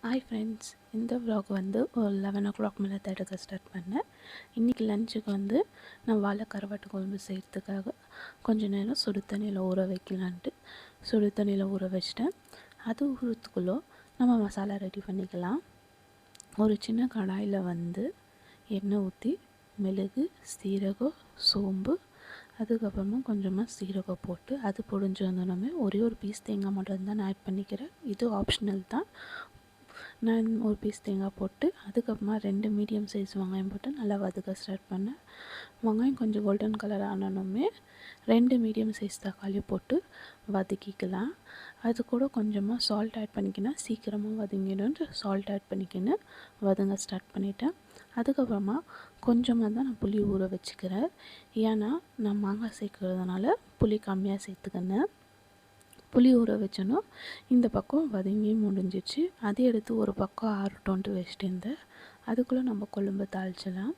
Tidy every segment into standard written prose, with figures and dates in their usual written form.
Hi friends, இந்த vlog வந்து ஒரு 11 o'clock மேலே எடுக்க ஸ்டார்ட் பண்ணேன். இன்றைக்கி லஞ்சுக்கு வந்து நான் வாழை கருவாட்டு குழம்பு செய்கிறதுக்காக கொஞ்சம் நேரம் சுடு தண்ணியில் ஊற வைக்கலான்ட்டு சுடு தண்ணியில் ஊற வச்சிட்டேன். அது ஊறத்துக்குள்ளே நம்ம மசாலா ரெடி பண்ணிக்கலாம். ஒரு சின்ன கடாயில் வந்து எண்ணெய் ஊற்றி மிளகு, சீரகம், சோம்பு, அதுக்கப்புறமா கொஞ்சமாக சீரகம் போட்டு அது பொரிஞ்சு வந்தோடனே ஒரே ஒரு பீஸ் தேங்காய் மட்டும் தான் நான் ஆட் பண்ணிக்கிறேன். இது ஆப்ஷனல் தான். நான் ஒரு பீஸ் தேங்காய் போட்டு அதுக்கப்புறமா 2 மீடியம் சைஸ் வெங்காயம் போட்டு நல்லா வதக்க ஸ்டார்ட் பண்ணேன். வெங்காயம் கொஞ்சம் கோல்டன் கலர் ஆனோமே 2 மீடியம் சைஸ் தக்காளி போட்டு வதக்கிக்கலாம். அது கூட கொஞ்சமாக சால்ட் ஆட் பண்ணிக்கினேன். சீக்கிரமாக வதங்கிடும்னு சால்ட் ஆட் பண்ணிக்கின்னு வதங்க ஸ்டார்ட் பண்ணிட்டேன். அதுக்கப்புறமா கொஞ்சமாக தான் நான் புளி ஊற வச்சுக்கிறேன். ஏன்னா நான் மாங்காய் சேர்க்கறதுனால புளி கம்மியாக சேர்த்துக்கினேன். புளி ஊற வச்சோன்னா இந்த பக்கம் வதங்கி முடிஞ்சிச்சு. அதை எடுத்து ஒரு பக்கம் ஆறட்டோன்ட்டு வச்சுட்டு இருந்தேன். அதுக்குள்ளே நம்ம கொழும்பு தாளிச்சிடலாம்.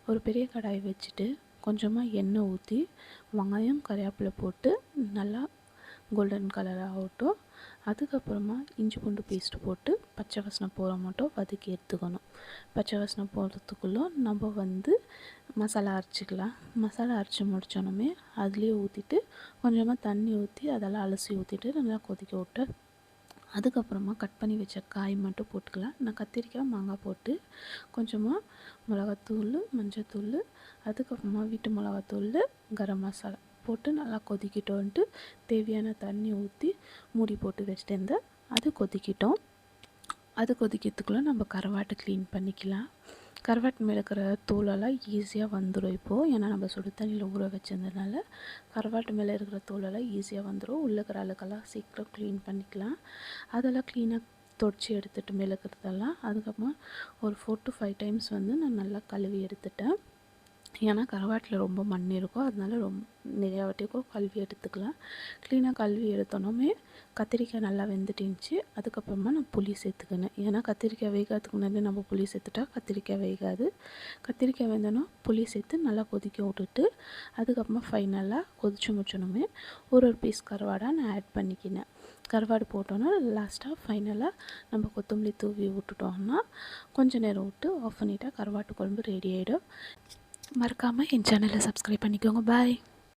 ஒரு பெரிய கடாய் வச்சுட்டு கொஞ்சமாக எண்ணெய் ஊற்றி வெங்காயம் கறிவேப்பிலை போட்டு நல்லா கோல்டன் கலர் ஆகட்டும். அதுக்கப்புறமா இஞ்சி பூண்டு பேஸ்ட்டு போட்டு பச்சை வாசனை போகிற மட்டும் வதக்கி எடுத்துக்கணும். பச்சை வாசனை போகிறதுக்குள்ளே நம்ம வந்து மசாலா அரைச்சிக்கலாம். மசாலா அரைச்சி முடித்தோன்னே அதுலேயே ஊற்றிட்டு கொஞ்சமாக தண்ணி ஊற்றி அதெல்லாம் அலசி ஊற்றிட்டு நல்லா கொதிக்க விட்டு அதுக்கப்புறமா கட் பண்ணி வச்ச காய் மட்டும் போட்டுக்கலாம். நான் கத்திரிக்காய், மாங்காய் போட்டு கொஞ்சமாக மிளகாத்தூள், மஞ்சத்தூள், அதுக்கப்புறமா வீட்டு மிளகாத்தூள், கரம் மசாலா போட்டு நல்லா கொதிக்கிட்டோன்ட்டு தேவையான தண்ணி ஊற்றி மூடி போட்டு வச்சுட்டு இருந்தேன். அது கொதிக்கிட்டோம். அது கொதிக்கிறதுக்குள்ளே நம்ம கருவாட்டை க்ளீன் பண்ணிக்கலாம். கருவாட்டு மேலே இருக்கிற தூளெல்லாம் ஈஸியாக வந்துடும் இப்போது. ஏன்னா நம்ம சுடு தண்ணியில் ஊற வச்சதுனால கருவாட்டு மேலே இருக்கிற தூளெல்லாம் ஈஸியாக வந்துடும். உள்ளே இருக்கிற அழுக்கெல்லாம் சீக்கிரம் க்ளீன் பண்ணிக்கலாம். அதெல்லாம் க்ளீனாக தொடச்சி எடுத்துகிட்டு மேலே இருக்கிறதெல்லாம் அதுக்கப்புறமா ஒரு 4 to 5 டைம்ஸ் வந்து நான் நல்லா கழுவி எடுத்துட்டேன். ஏன்னா கருவாட்டில் ரொம்ப மண் இருக்கும், அதனால நிறையா வாட்டிக்கும் கழுவி எடுத்துக்கலாம். க்ளீனாக கழுவி எடுத்தோன்னே கத்திரிக்காய் நல்லா வெந்துட்டுருந்துச்சு. அதுக்கப்புறமா நான் புளி சேர்த்துக்கினேன். ஏன்னா கத்திரிக்காய் வேகாததுக்கு முன்னாடி நம்ம புளி சேர்த்துட்டா கத்திரிக்காய் வேகாது. கத்திரிக்காய் வெந்தோன்னா புளி சேர்த்து நல்லா கொதிக்க விட்டுட்டு அதுக்கப்புறமா ஃபைனலாக கொதிச்சு முடிச்சோன்னே ஒரு பீஸ் கருவாடாக நான் ஆட் பண்ணிக்கினேன். கருவாடு போட்டோன்னா லாஸ்ட்டாக ஃபைனலாக நம்ம கொத்தமல்லி தூவி விட்டுட்டோம்னா கொஞ்சம் நேரம் விட்டு ஆஃப் பண்ணிட்டா கருவாட்டு குழம்பு ரெடி ஆகிடும். மறக்காமல் என் சேனலை சப்ஸ்கிரைப் பண்ணிக்கோங்க. பாய்.